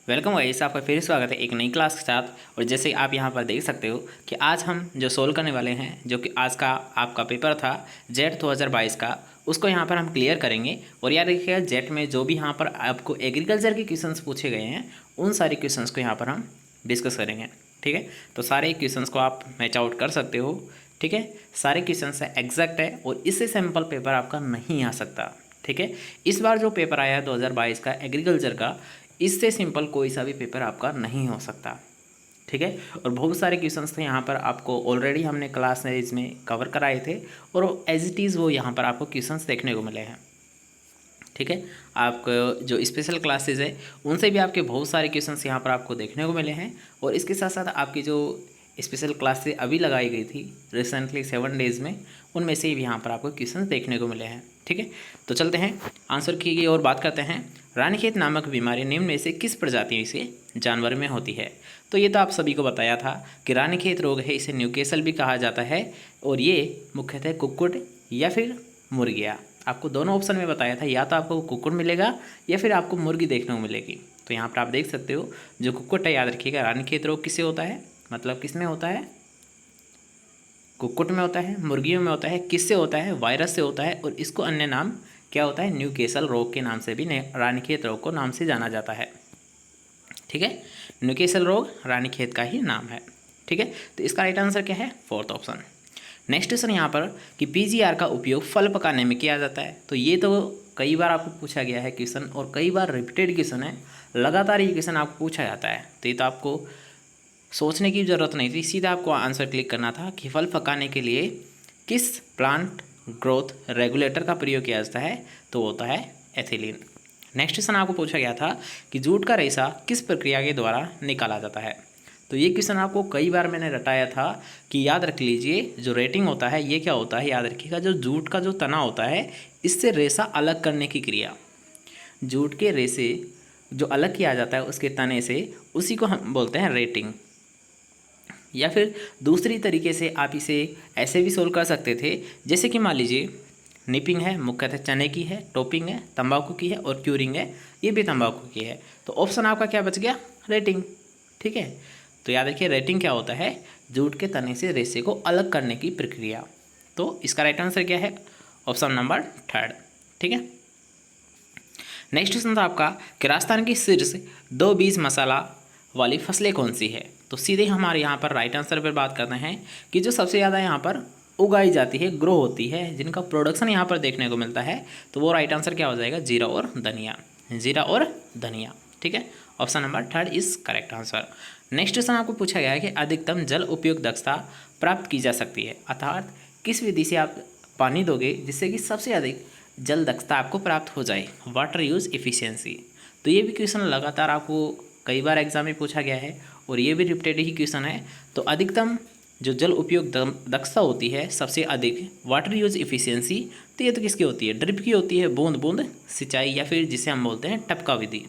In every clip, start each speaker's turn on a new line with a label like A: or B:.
A: Welcome guys, आपका फिर स्वागत है एक नई क्लास के साथ। और जैसे आप यहाँ पर देख सकते हो कि आज हम जो सोल्व करने वाले हैं, जो कि आज का आपका पेपर था जेट 2022 का, उसको यहाँ पर हम क्लियर करेंगे। और याद रखिएगा, जेट में जो भी यहाँ पर आपको एग्रीकल्चर के क्वेश्चंस पूछे गए हैं, उन सारे क्वेश्चंस को यहाँ पर हम डिस्कस करेंगे। ठीक है, तो सारे क्वेश्चंस को आप मैच आउट कर सकते हो। ठीक है, सारे क्वेश्चंस एग्जैक्ट है और इससे सिंपल पेपर आपका नहीं आ सकता। ठीक है, इस बार जो पेपर आया है 2022 का एग्रीकल्चर का, इससे सिंपल कोई सा भी पेपर आपका नहीं हो सकता। ठीक है, और बहुत सारे क्वेश्चंस थे यहाँ पर, आपको ऑलरेडी हमने क्लास में इसमें कवर कराए थे और एज इट इज़ वो यहाँ पर आपको क्वेश्चंस देखने को मिले हैं। ठीक है, आपको जो स्पेशल क्लासेज है उनसे भी आपके बहुत सारे क्वेश्चंस यहाँ पर आपको देखने को मिले हैं। और इसके साथ साथ आपकी जो स्पेशल क्लासेज अभी लगाई गई थी रिसेंटली 7 डेज़ में, उनमें से भी यहाँ पर आपको क्वेश्चंस देखने को मिले हैं। ठीक है, तो चलते हैं आंसर की और बात करते हैं। रानीखेत नामक बीमारी निम्न में से किस प्रजाति से जानवर में होती है? तो ये तो आप सभी को बताया था कि रानीखेत रोग है, इसे न्यूकेसल भी कहा जाता है और ये मुख्यतः कुक्कुट या फिर मुर्गियाँ, आपको दोनों ऑप्शन में बताया था, या तो आपको कुक्कुट मिलेगा या फिर आपको मुर्गी देखने को मिलेगी। तो यहाँ पर आप देख सकते हो जो कुक्कुट है, याद रखिएगा रानीखेत रोग किससे होता है, मतलब किस में होता है, कुक्कुट में होता है, मुर्गियों में होता है। किससे होता है? वायरस से होता है। और इसको अन्य नाम क्या होता है? न्यूकेसल रोग के नाम से भी रानीखेत रोग को नाम से जाना जाता है। ठीक है, न्यूकेसल रोग रानीखेत का ही नाम है। ठीक है, तो इसका राइट आंसर क्या है? Fourth option. नेक्स्ट क्वेश्चन यहाँ पर कि पीजीआर का उपयोग फल पकाने में किया जाता है। तो ये तो कई बार आपको पूछा गया है क्वेश्चन, और कई बार रिपीटेड क्वेश्चन है, लगातार ये क्वेश्चन आपको पूछा जाता है। तो ये तो आपको सोचने की ज़रूरत नहीं थी, सीधा आपको आंसर क्लिक करना था कि फल पकाने के लिए किस प्लांट ग्रोथ रेगुलेटर का प्रयोग किया जाता है? तो होता है एथिलीन। नेक्स्ट क्वेश्चन आपको पूछा गया था कि जूट का रेशा किस प्रक्रिया के द्वारा निकाला जाता है? तो ये क्वेश्चन आपको कई बार मैंने रटाया था कि याद रख लीजिए, जो रेटिंग होता है ये क्या होता है, याद रखिएगा, जो जूट का जो तना होता है इससे रेशा अलग करने की क्रिया, जूट के रेशे जो अलग किया जाता है उसके तने से, उसी को हम बोलते हैं रेटिंग। या फिर दूसरी तरीके से आप इसे ऐसे भी सोल्व कर सकते थे, जैसे कि मान लीजिए निपिंग है, मुख्यतः चने की है, टोपिंग है, तंबाकू की है, और क्यूरिंग है, ये भी तंबाकू की है। तो ऑप्शन आपका क्या बच गया? रेटिंग। ठीक है, तो याद रखिए रेटिंग क्या होता है? जूट के तने से रेशे को अलग करने की प्रक्रिया। तो इसका राइट आंसर क्या है? Option number 3। ठीक है, नेक्स्ट क्वेश्चन था आपका कि राजस्थान की शीर्ष 2 बीज मसाला वाली फसलें कौन सी है? तो सीधे हमारे यहाँ पर राइट आंसर पर बात करते हैं कि जो सबसे ज़्यादा यहाँ पर उगाई जाती है, ग्रो होती है, जिनका प्रोडक्शन यहाँ पर देखने को मिलता है, तो वो राइट आंसर क्या हो जाएगा? जीरा और धनिया। जीरा और धनिया। ठीक है, option number 3 is correct answer. Next question आपको पूछा गया है कि अधिकतम जल उपयोग दक्षता प्राप्त की जा सकती है, अर्थात किस विधि से आप पानी दोगे जिससे कि सबसे अधिक जल दक्षता आपको प्राप्त हो जाए, वाटर यूज इफिशियंसी। तो ये भी क्वेश्चन लगातार आपको कई बार एग्जाम में पूछा गया है और ये भी रिपीटेड ही क्वेश्चन है। तो अधिकतम जो जल उपयोग दक्षता होती है सबसे अधिक, वाटर यूज इफिशियंसी, तो ये तो किसकी होती है? ड्रिप की होती है, बूंद बूंद सिंचाई, या फिर जिसे हम बोलते हैं टपका विधि।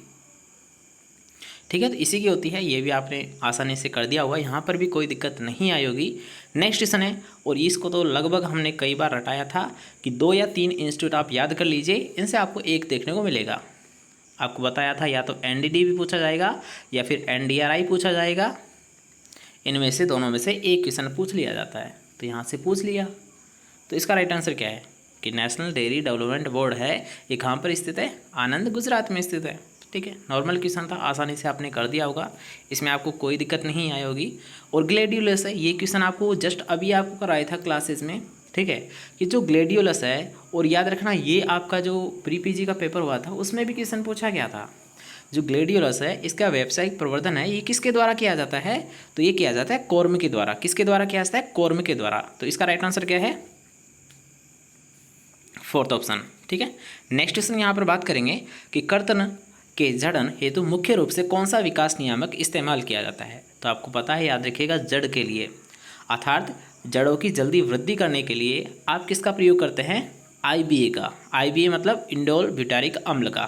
A: ठीक है, तो इसी की होती है। ये भी आपने आसानी से कर दिया होगा, यहाँ पर भी कोई दिक्कत नहीं आई होगी। नेक्स्ट क्वेश्चन है, और इसको तो लगभग हमने कई बार रटाया था कि 2 या 3 इंस्टीट्यूट आप याद कर लीजिए, इनसे आपको एक देखने को मिलेगा। आपको बताया था या तो एनडीडी भी पूछा जाएगा या फिर एनडीआरआई पूछा जाएगा, इनमें से दोनों में से एक क्वेश्चन पूछ लिया जाता है। तो यहाँ से पूछ लिया, तो इसका राइट आंसर क्या है कि नेशनल डेयरी डेवलपमेंट बोर्ड है, ये कहाँ पर स्थित है? आनंद, गुजरात में स्थित है। ठीक है, नॉर्मल क्वेश्चन था, आसानी से आपने कर दिया होगा, इसमें आपको कोई दिक्कत नहीं आई होगी। और ग्लेडियोलस है, ये क्वेश्चन आपको जस्ट अभी आपको कराया था क्लासेज में। ठीक है, कि जो ग्लेडियोलस है, और याद रखना ये आपका जो प्री पीजी का पेपर हुआ था उसमें भी क्वेश्चन पूछा गया था। जो ग्लेडियोलस है इसका व्यावसायिक प्रवर्धन है, ये किसके द्वारा किया जाता है? तो ये किया जाता है कॉर्म के द्वारा। किसके द्वारा किया जाता है? कॉर्म के द्वारा। तो इसका राइट आंसर क्या है? Fourth option. ठीक है, नेक्स्ट क्वेश्चन यहाँ पर बात करेंगे कि कर्तन के जड़न हेतु मुख्य रूप से कौन सा विकास नियामक इस्तेमाल किया जाता है? तो आपको पता है, याद रखिएगा, जड़ के लिए, अर्थात जड़ों की जल्दी वृद्धि करने के लिए आप किसका प्रयोग करते हैं? आईबीए का। आईबीए मतलब इंडोल ब्यूटारिक अम्ल का।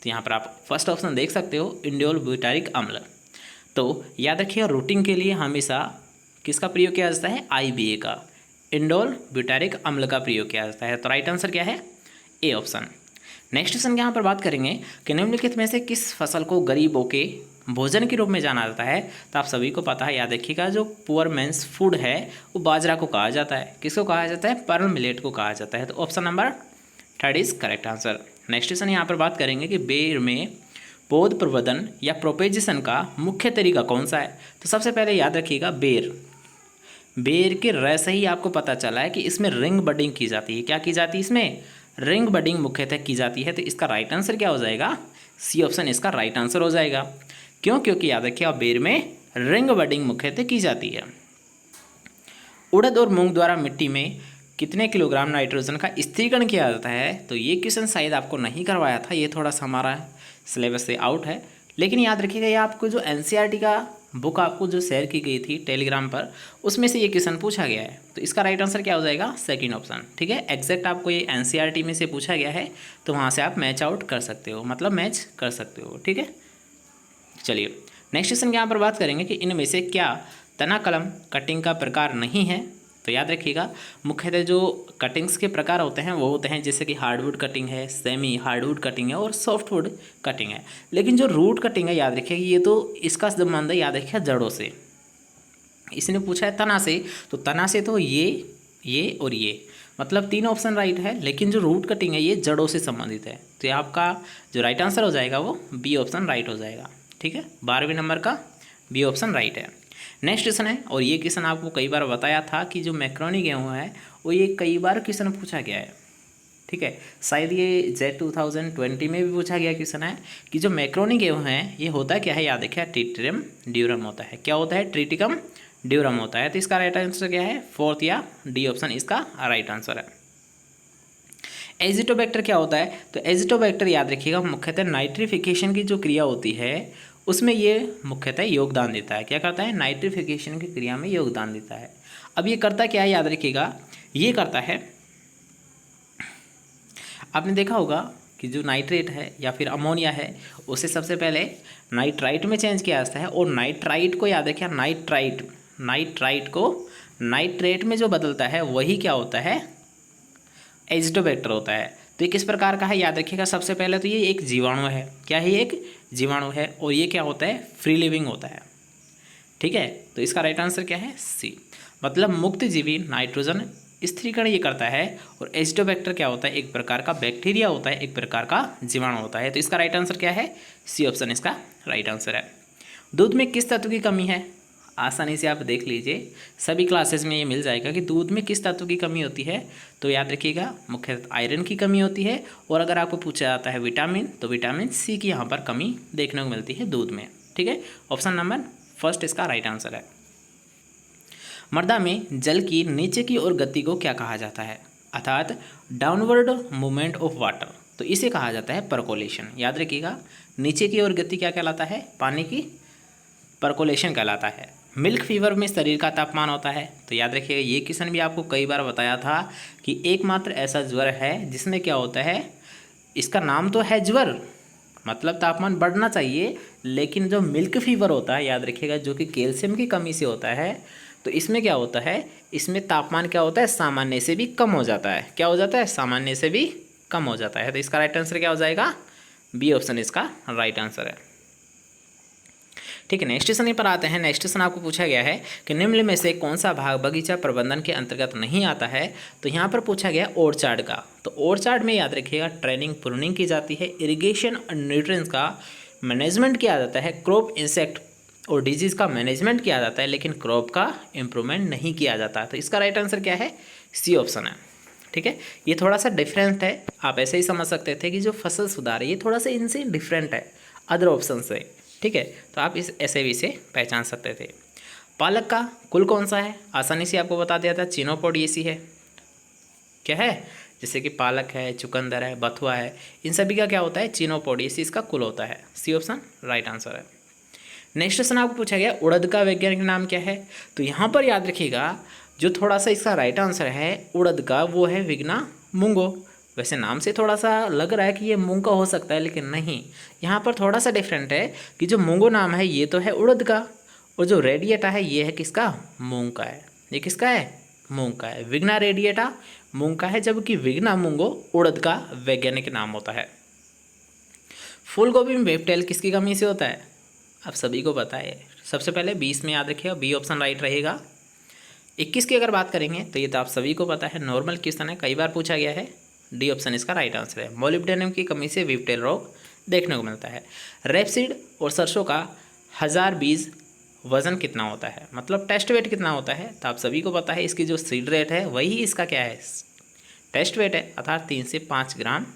A: तो यहाँ पर आप फर्स्ट ऑप्शन देख सकते हो, इंडोल ब्यूटारिक अम्ल। तो याद रखिएगा, रूटिंग के लिए हमेशा किसका प्रयोग किया जाता है? आईबीए का, इंडोल ब्यूटारिक अम्ल का प्रयोग किया जाता है। तो राइट आंसर क्या है? A option. नेक्स्ट क्वेश्चन यहाँ पर बात करेंगे कि निम्नलिखित में से किस फसल को गरीबों के भोजन के रूप में जाना जाता है, तो आप सभी को पता है, याद रखिएगा, जो पुअर मेंस फूड है वो बाजरा को कहा जाता है। किसको कहा जाता है? पर्ल मिलेट को कहा जाता है। तो option number 3 is correct answer. Next question यहाँ पर बात करेंगे कि बेर में पौध प्रवर्धन या प्रोपेगेशन का मुख्य तरीका कौन सा है। तो सबसे पहले याद रखिएगा, बेर के रस से ही आपको पता चला है कि इसमें रिंग बडिंग की जाती है। क्या की जाती है? इसमें रिंग बडिंग मुख्यतः की जाती है। तो इसका राइट आंसर क्या हो जाएगा? सी ऑप्शन इसका राइट आंसर हो जाएगा। क्यों? क्योंकि याद रखिए, बेर में रिंग बडिंग मुख्यतः की जाती है। उड़द और मूंग द्वारा मिट्टी में कितने किलोग्राम नाइट्रोजन का स्थिरीकरण किया जाता है? तो ये क्वेश्चन शायद आपको नहीं करवाया था, ये थोड़ा सा हमारा सिलेबस से आउट है, लेकिन याद रखिएगा, ये आपको जो एनसीईआरटी का बुक आपको जो शेयर की गई थी टेलीग्राम पर, उसमें से ये क्वेश्चन पूछा गया है। तो इसका राइट आंसर क्या हो जाएगा? Second option. ठीक है, एग्जैक्ट आपको ये एनसीईआरटी में से पूछा गया है, तो वहाँ से आप मैच आउट कर सकते हो, मतलब मैच कर सकते हो। ठीक है, चलिए नेक्स्ट क्वेश्चन यहाँ पर बात करेंगे कि इनमें से क्या तना कलम कटिंग का प्रकार नहीं है। तो याद रखिएगा, मुख्यतः जो कटिंग्स के प्रकार होते हैं वो होते हैं जैसे कि हार्डवुड कटिंग है, सेमी हार्डवुड कटिंग है और सॉफ्टवुड कटिंग है। लेकिन जो रूट कटिंग है, याद रखिएगा, ये तो इसका संबंध है, याद रखिएगा, जड़ों से। इसने पूछा है तना से, तो तना से तो ये और ये, मतलब 3 ऑप्शन राइट है। लेकिन जो रूट कटिंग है ये जड़ों से संबंधित है, तो ये आपका जो राइट आंसर हो जाएगा वो बी ऑप्शन राइट हो जाएगा। ठीक है, 12वें नंबर का बी ऑप्शन राइट है। नेक्स्ट क्वेश्चन है, और ये क्वेश्चन आपको कई बार बताया था कि जो मैक्रोनी गेहूँ है वो ये कई बार क्वेश्चन पूछा गया है। ठीक है, शायद ये जेट 2020 में भी पूछा गया क्वेश्चन है कि जो मैक्रोनी गेहूँ है ये होता क्या है? याद रखिए, ट्रिटिकम ड्यूरम होता है। क्या होता है? ट्रिटिकम ड्यूरम होता है। तो इसका राइट आंसर क्या है? 4th या डी ऑप्शन इसका राइट आंसर है। एजिटोबैक्टर क्या होता है? तो एजिटोबैक्टर याद रखिएगा, मुख्यतः नाइट्रिफिकेशन की जो क्रिया होती है उसमें ये मुख्यतः योगदान देता है। क्या करता है? नाइट्रिफिकेशन की क्रिया में योगदान देता है। अब ये करता क्या है? याद रखिएगा, ये करता है, आपने देखा होगा कि जो नाइट्रेट है या फिर अमोनिया है उसे सबसे पहले नाइट्राइट में चेंज किया जाता है, और नाइट्राइट को याद रखिए, नाइट्राइट को नाइट्रेट में जो बदलता है वही क्या होता है? एजिटोबैक्टर होता है। तो ये किस प्रकार का है? याद रखिएगा, सबसे पहले तो ये एक जीवाणु है। क्या है? ये एक जीवाणु है, और ये क्या होता है? फ्री लिविंग होता है। ठीक है, तो इसका राइट आंसर क्या है? सी, मतलब मुक्त जीवी नाइट्रोजन स्थिरीकरण ये करता है। और एजिटोबैक्टर क्या होता है? एक प्रकार का बैक्टीरिया होता है, एक प्रकार का जीवाणु होता है। तो इसका राइट आंसर क्या है? सी ऑप्शन इसका राइट आंसर है। दूध में किस तत्व की कमी है? आसानी से आप देख लीजिए, सभी क्लासेस में ये मिल जाएगा कि दूध में किस तत्व की कमी होती है। तो याद रखिएगा, मुख्यतः आयरन की कमी होती है, और अगर आपको पूछा जाता है विटामिन, तो विटामिन सी की यहाँ पर कमी देखने को मिलती है दूध में। ठीक है, ऑप्शन नंबर 1 इसका राइट आंसर है। मृदा में जल की नीचे की ओर गति को क्या कहा जाता है? अर्थात डाउनवर्ड मूवमेंट ऑफ वाटर, तो इसे कहा जाता है परकोलेशन। याद रखिएगा, नीचे की ओर गति क्या कहलाता है? पानी की परकोलेशन कहलाता है। मिल्क फीवर में शरीर का तापमान होता है। तो याद रखिएगा, ये क्वेश्चन भी आपको कई बार बताया था कि एकमात्र ऐसा ज्वर है जिसमें क्या होता है, इसका नाम तो है ज्वर, मतलब तापमान बढ़ना चाहिए, लेकिन जो मिल्क फीवर होता है, याद रखिएगा, जो कि कैल्शियम की कमी से होता है, तो इसमें क्या होता है, इसमें तापमान क्या होता है? सामान्य से भी कम हो जाता है। क्या हो जाता है? सामान्य से भी कम हो जाता है। तो इसका राइट आंसर क्या हो जाएगा? बी ऑप्शन इसका राइट आंसर है। ठीक है, नेक्स्ट क्वेश्चन पर आते हैं। नेक्स्ट क्वेश्चन आपको पूछा गया है कि निम्न में से कौन सा भाग बगीचा प्रबंधन के अंतर्गत नहीं आता है। तो यहाँ पर पूछा गया ऑर्चार्ड का। तो ऑर्चार्ड में याद रखिएगा, ट्रेनिंग प्रूनिंग की जाती है, इरिगेशन और न्यूट्रिएंट्स का मैनेजमेंट किया जाता है, क्रॉप इंसेक्ट और डिजीज़ का मैनेजमेंट किया जाता है, लेकिन क्रॉप का इम्प्रूवमेंट नहीं किया जाता। तो इसका राइट आंसर क्या है? सी ऑप्शन है। ठीक है, ये थोड़ा सा डिफरेंट है, आप ऐसे ही समझ सकते थे कि जो फसल सुधार है ये थोड़ा सा इनसे डिफरेंट है अदर ऑप्शन से। ठीक है, तो आप इस ऐसे भी से पहचान सकते थे। पालक का कुल कौन सा है? आसानी से आपको बता दिया था, चिनोपोडिएसी है। क्या है? जैसे कि पालक है, चुकंदर है, बथुआ है, इन सभी का क्या होता है? चिनोपोडिएसी इसका कुल होता है। सी ऑप्शन राइट आंसर है। नेक्स्ट क्वेश्चन आपको पूछा गया, उड़द का वैज्ञानिक नाम क्या है? तो यहाँ पर याद रखिएगा, जो थोड़ा सा इसका राइट आंसर है उड़द का, वो है विग्ना मूंगो। वैसे नाम से थोड़ा सा लग रहा है कि ये मूंग का हो सकता है, लेकिन नहीं, यहाँ पर थोड़ा सा डिफरेंट है कि जो मूंगो नाम है ये तो है उड़द का, और जो रेडिएटा है ये है किसका? मूंग का है। ये किसका है? मूंग का है। विग्ना रेडिएटा मूंग का है, जबकि विग्ना मूंगो उड़द का वैज्ञानिक नाम होता है। फूल गोभी में वेबटेल किसकी कमी से होता है? आप सभी को पता है। सबसे पहले 20 में याद रखिएगा बी ऑप्शन राइट रहेगा। 21 की अगर बात करेंगे तो ये तो आप सभी को पता है, नॉर्मल क्वेश्चन है, कई बार पूछा गया है, डी ऑप्शन इसका राइट आंसर है। मोलिब्डेनम की कमी से वीवटेल रोग देखने को मिलता है। रेपसीड और सरसों का 1000 बीज वजन कितना होता है, मतलब टेस्ट वेट कितना होता है, तो आप सभी को पता है इसकी जो सीड रेट है वही इसका क्या है, टेस्ट वेट है, अर्थात 3 से 5 ग्राम।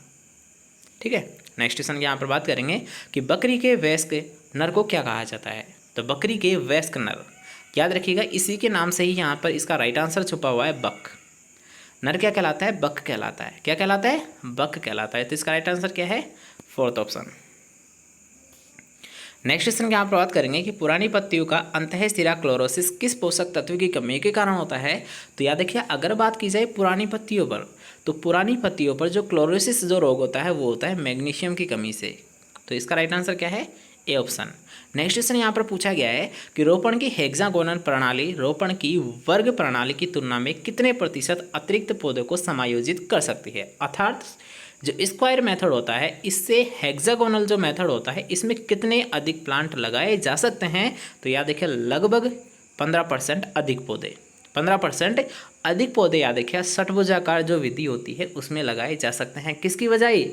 A: ठीक है, नेक्स्ट क्वेश्चन यहाँ पर बात करेंगे कि बकरी के वयस्क नर को क्या कहा जाता है। तो बकरी के वयस्क नर, याद रखिएगा इसी के नाम से ही यहाँ पर इसका राइट आंसर छुपा हुआ है, बक। नर क्या कहलाता है, बक कहलाता है। क्या कहलाता है, बक कहलाता है। तो इसका राइट आंसर क्या है, फोर्थ ऑप्शन। नेक्स्ट क्वेश्चन की यहाँ पर बात करेंगे कि पुरानी पत्तियों का अंतःशिरा क्लोरोसिस किस पोषक तत्व की कमी के कारण होता है। तो याद रखिए अगर बात की जाए पुरानी पत्तियों पर, तो पुरानी पत्तियों पर जो क्लोरोसिस जो रोग होता है वो होता है मैग्नीशियम की कमी से। तो इसका राइट आंसर क्या है, ए ऑप्शन। नेक्स्ट क्वेश्चन यहाँ पर पूछा गया है कि रोपण की हेक्सागोनल प्रणाली रोपण की वर्ग प्रणाली की तुलना में कितने प्रतिशत अतिरिक्त पौधों को समायोजित कर सकती है। अर्थात जो स्क्वायर मेथड होता है इससे हेक्सागोनल जो मेथड होता है इसमें कितने अधिक प्लांट लगाए जा सकते हैं। तो याद देखिए लगभग 15% अधिक पौधे, 15% अधिक पौधे याद रखिए षटभुजाकार जो विधि होती है उसमें लगाए जा सकते हैं। किसकी बजाय,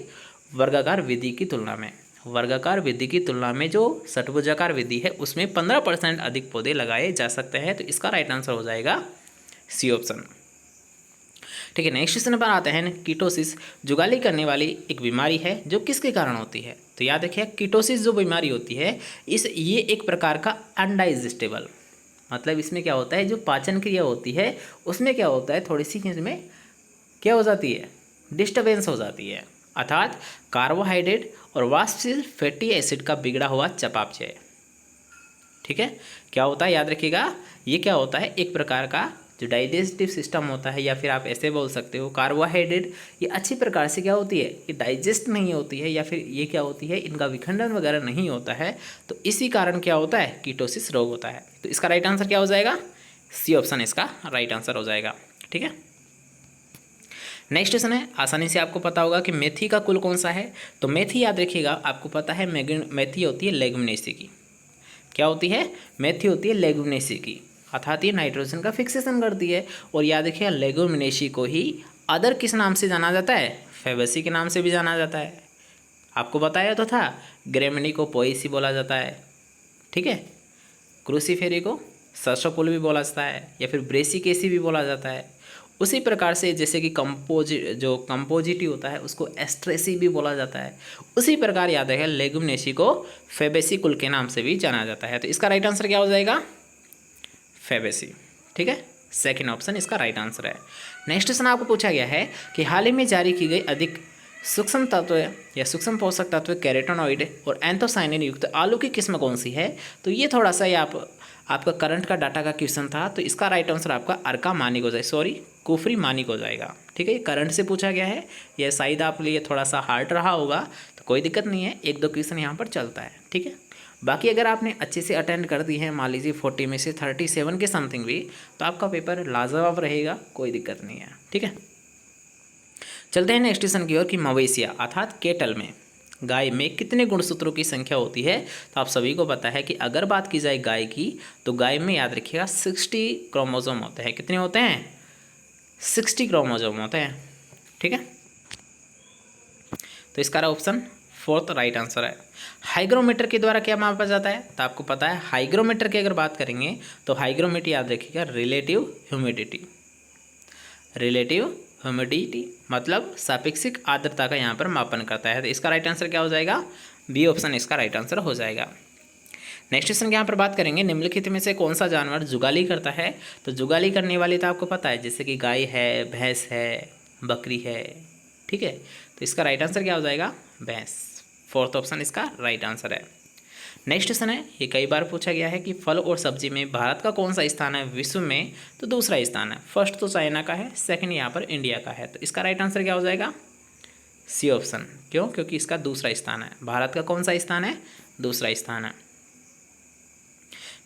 A: वर्गाकार विधि की तुलना में। वर्गाकार विधि की तुलना में जो षटभुजाकार विधि है उसमें 15% अधिक पौधे लगाए जा सकते हैं। तो इसका राइट आंसर हो जाएगा सी ऑप्शन। ठीक है, नेक्स्ट क्वेश्चन पर आते हैं। कीटोसिस जुगाली करने वाली एक बीमारी है जो किसके कारण होती है। तो याद रखिए कीटोसिस जो बीमारी होती है ये एक प्रकार का अनडाइजेस्टेबल, मतलब इसमें क्या होता है जो पाचन क्रिया होती है उसमें क्या होता है थोड़ी सी इसमें क्या हो जाती है, डिस्टर्बेंस हो जाती है। अर्थात कार्बोहाइड्रेट और वाष्पशील फैटी एसिड का बिगड़ा हुआ चयापचय। ठीक है, क्या होता है याद रखिएगा, ये क्या होता है एक प्रकार का जो डाइजेस्टिव सिस्टम होता है, या फिर आप ऐसे बोल सकते हो कार्बोहाइड्रेट ये अच्छी प्रकार से क्या होती है, ये डाइजेस्ट नहीं होती है, या फिर ये क्या होती है इनका विखंडन वगैरह नहीं होता है। तो इसी कारण क्या होता है, कीटोसिस रोग होता है। तो इसका राइट आंसर क्या हो जाएगा, सी ऑप्शन इसका राइट आंसर हो जाएगा। ठीक है, नेक्स्ट क्वेश्चन है, आसानी से आपको पता होगा कि मेथी का कुल कौन सा है। तो मेथी याद रखिएगा आपको पता है मेथी होती है लेगुमिनेसी की। क्या होती है, मेथी होती है लेगुमिनेसी की, अर्थात ये नाइट्रोजन का फिक्सेशन करती है। और याद रखिए लेगुमिनेसी को ही अदर किस नाम से जाना जाता है, फेबेसी के नाम से भी जाना जाता है। आपको बताया तो था, ग्रेमिनी को पोएसी बोला जाता है। ठीक है, क्रूसीफेरी को सरसों भी बोला जाता है, या फिर ब्रेसिकेसी भी बोला जाता है। उसी प्रकार से जैसे कि कंपोजिटी होता है उसको एस्ट्रेसी भी बोला जाता है। उसी प्रकार याद रखें लेगुमिनेसी को फेबेसी कुल के नाम से भी जाना जाता है। तो इसका राइट आंसर क्या हो जाएगा, फेबेसी। ठीक है, सेकंड ऑप्शन इसका राइट आंसर है। नेक्स्ट क्वेश्चन आपको पूछा गया है कि हाल ही में जारी की गई अधिक सूक्ष्म तत्व या सूक्ष्म पोषक तत्व कैरोटीनॉइड और एंथोसाइनिन युक्त आलू की किस्म कौन सी है। तो ये थोड़ा सा ये आपका करंट का डाटा का क्वेश्चन था। तो इसका राइट आंसर आपका अर्का मानिक हो जाएगा, सॉरी कुफरी मानिक हो जाएगा। ठीक है, ये करंट से पूछा गया है, यह शायद आप लिए थोड़ा सा हार्ड रहा होगा, तो कोई दिक्कत नहीं है, एक दो क्वेश्चन यहाँ पर चलता है। ठीक है, बाकी अगर आपने अच्छे से अटेंड कर दी है, मान लीजिए 40 में से 37 के समथिंग भी, तो आपका पेपर लाजवाब रहेगा, कोई दिक्कत नहीं है। ठीक है, चलते हैं नेक्स्ट क्वेश्चन की ओर कि मवेशिया अर्थात केटल में गाय में कितने गुणसूत्रों की संख्या होती है। तो आप सभी को पता है कि अगर बात की जाए गाय की, तो गाय में याद रखिएगा 60 क्रोमोसोम होते हैं। कितने होते हैं, 60 क्रोमोसोम होते हैं। ठीक है, तो इसका ऑप्शन फोर्थ राइट आंसर है। हाइग्रोमीटर के द्वारा क्या मापा जाता है। तो आपको पता है हाइग्रोमीटर की अगर बात करेंगे तो हाइग्रोमीटर याद रखिएगा रिलेटिव ह्यूमिडिटी, रिलेटिव ह्यूमिडिटी मतलब सापेक्षिक आर्द्रता का यहाँ पर मापन करता है। तो इसका राइट आंसर क्या हो जाएगा, बी ऑप्शन इसका राइट आंसर हो जाएगा। नेक्स्ट क्वेश्चन के यहाँ पर बात करेंगे निम्नलिखित में से कौन सा जानवर जुगाली करता है। तो जुगाली करने वाली तो आपको पता है जैसे कि गाय है, भैंस है, बकरी है। ठीक है, तो इसका राइट आंसर क्या हो जाएगा, भैंस। फोर्थ ऑप्शन इसका राइट आंसर है। नेक्स्ट क्वेश्चन है, ये कई बार पूछा गया है कि फल और सब्जी में भारत का कौन सा स्थान है विश्व में। तो दूसरा स्थान है, फर्स्ट तो चाइना का है, सेकंड यहाँ पर इंडिया का है। तो इसका राइट आंसर क्या हो जाएगा, सी ऑप्शन। क्यों, क्योंकि इसका दूसरा स्थान है। भारत का कौन सा स्थान है, दूसरा स्थान है।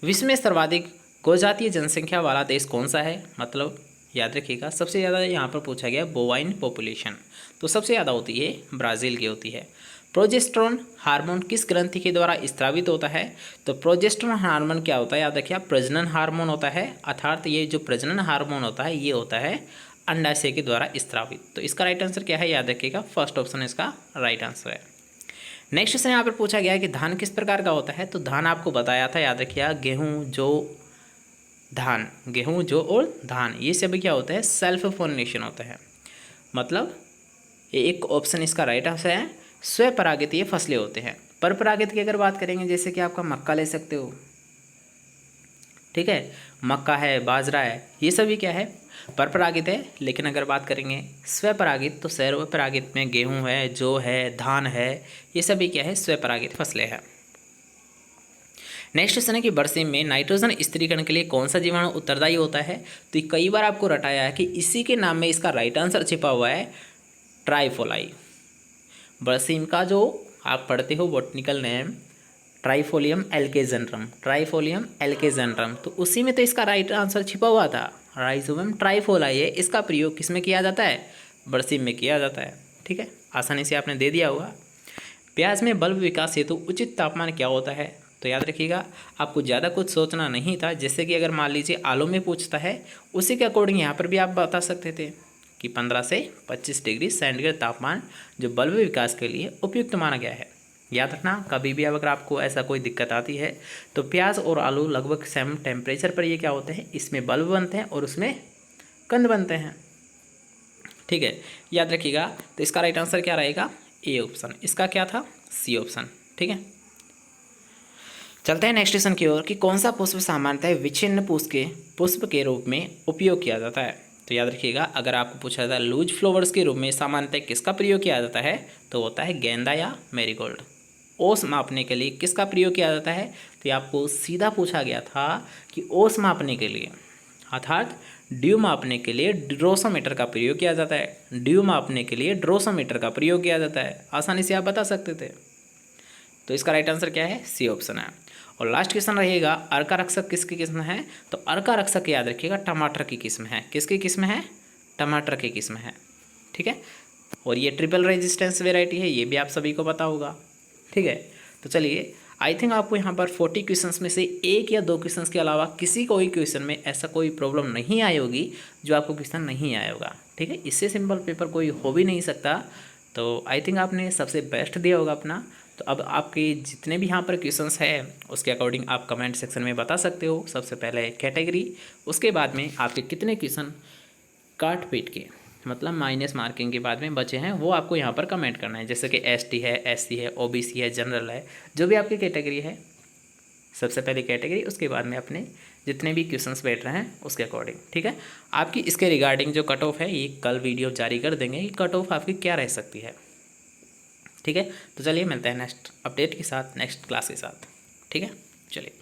A: विश्व में सर्वाधिक गोजातीय जनसंख्या वाला देश कौन सा है। मतलब याद रखिएगा सबसे ज़्यादा यहाँ पर पूछा गया बोवाइन पॉपुलेशन, तो सबसे ज़्यादा होती है ब्राज़ील की होती है। प्रोजेस्टेरोन हार्मोन किस ग्रंथि के द्वारा स्रावित होता है? तो प्रोजेस्टेरोन हार्मोन क्या होता है, याद रखिए, प्रजनन हार्मोन होता है, अर्थात ये जो प्रजनन हार्मोन होता है ये होता है अंडाशय के द्वारा स्रावित। तो इसका राइट आंसर क्या है, याद रखिएगा, फर्स्ट ऑप्शन इसका राइट आंसर है। नेक्स्ट क्वेश्चन यहाँ पर पूछा गया है कि धान किस प्रकार का होता है? तो धान आपको बताया था, याद रखिएगा, गेहूँ, जौ, धान, गेहूँ, जौ और धान, ये सभी क्या होता है, सेल्फ पोलिनेशन होता है। मतलब ये एक ऑप्शन इसका राइट आंसर है, स्वपरागित ये फसलें होते हैं। परपरागित की अगर बात करेंगे, जैसे कि आपका मक्का ले सकते हो, ठीक है, मक्का है, बाजरा है, ये सभी क्या है, परपरागित है। लेकिन अगर बात करेंगे स्वपरागित, तो स्वपरागित में गेहूँ है, जौ है, धान है, ये सभी क्या है, स्वपरागित फसलें हैं। नेक्स्ट क्वेश्चन है कि बरसीम में नाइट्रोजन स्थिरीकरण के लिए कौन सा जीवाणु उत्तरदायी होता है? तो ये कई बार आपको रटाया है कि इसी के नाम में इसका राइट आंसर छिपा हुआ है, ट्राइफोलाई। बरसीम का जो आप पढ़ते हो बॉटनिकल नेम ट्राइफोलियम एल्केजेंड्रम, ट्राइफोलियम एल्केजेंड्रम, तो उसी में तो इसका राइट आंसर छिपा हुआ था, राइजोबियम ट्राइफोलाई है। इसका प्रयोग किस में किया जाता है? बरसीम में किया जाता है। ठीक है, आसानी से आपने दे दिया होगा। प्याज में बल्ब विकास हेतु उचित तापमान क्या होता है? तो याद रखिएगा, आपको ज़्यादा कुछ सोचना नहीं था। जैसे कि अगर मान लीजिए आलू में पूछता है, उसी के अकॉर्डिंग यहाँ पर भी आप बता सकते थे कि 15 से 25 डिग्री सेंटीग्रेड तापमान जो बल्ब विकास के लिए उपयुक्त माना गया है। याद रखना, कभी भी अगर आपको ऐसा कोई दिक्कत आती है तो प्याज और आलू लगभग सेम टेम्परेचर पर ये क्या होते हैं, इसमें बल्ब बनते हैं और उसमें कंद बनते हैं। ठीक है, याद रखिएगा। तो इसका राइट आंसर क्या रहेगा? A option. इसका क्या था? C option. ठीक है, चलते हैं नेक्स्ट क्वेश्चन की ओर कि कौन सा पुष्प सामान्यतः विच्छिन्न पुष्प के रूप में उपयोग किया जाता है? तो याद रखिएगा, अगर आपको पूछा जाता है लूज फ्लावर्स के रूप में सामान्यतः किसका प्रयोग किया जाता है, तो होता है गेंदा या मैरीगोल्ड। ओस मापने के लिए किसका प्रयोग किया जाता है? तो ये आपको सीधा पूछा गया था कि ओस मापने के लिए, अर्थात ड्यू मापने के लिए ड्रोसोमीटर का प्रयोग किया जाता है। ड्यू मापने के लिए ड्रोसोमीटर का प्रयोग किया जाता है। आसानी से आप बता सकते थे। तो इसका राइट आंसर क्या है? सी ऑप्शन है। और लास्ट क्वेश्चन रहेगा, अर्का रक्षक किसकी किस्म है? तो अर्का रक्षक याद रखिएगा टमाटर की किस्म है। किसकी किस्म है? टमाटर की किस्म है। ठीक है, और ये ट्रिपल रेजिस्टेंस वेराइटी है, ये भी आप सभी को पता होगा। ठीक है, तो चलिए, आई थिंक आपको यहाँ पर 40 क्वेश्चंस में से एक या दो क्वेश्चंस के अलावा किसी कोई क्वेश्चन में ऐसा कोई प्रॉब्लम नहीं आई होगी जो आपको क्वेश्चन नहीं आया होगा। ठीक है, इससे सिंपल पेपर कोई हो भी नहीं सकता। तो आई थिंक आपने सबसे बेस्ट दिया होगा अपना। तो अब आपके जितने भी यहाँ पर क्वेश्चंस है उसके अकॉर्डिंग आप कमेंट सेक्शन में बता सकते हो। सबसे पहले कैटेगरी, उसके बाद में आपके कितने क्वेश्चन काट पीट के, मतलब माइनस मार्किंग के बाद में बचे हैं, वो आपको यहाँ पर कमेंट करना है। जैसे कि एसटी है, एससी है, ओबीसी है, जनरल है, जो भी आपकी कैटेगरी है, सबसे पहले कैटेगरी, उसके बाद में अपने जितने भी क्वेश्चंस बैठ रहे हैं उसके अकॉर्डिंग। ठीक है, आपकी इसके रिगार्डिंग जो कट ऑफ है ये कल वीडियो जारी कर देंगे कि कट ऑफ आपकी क्या रह सकती है। ठीक है, तो चलिए मिलते हैं नेक्स्ट अपडेट के साथ, नेक्स्ट क्लास के साथ। ठीक है, चलिए।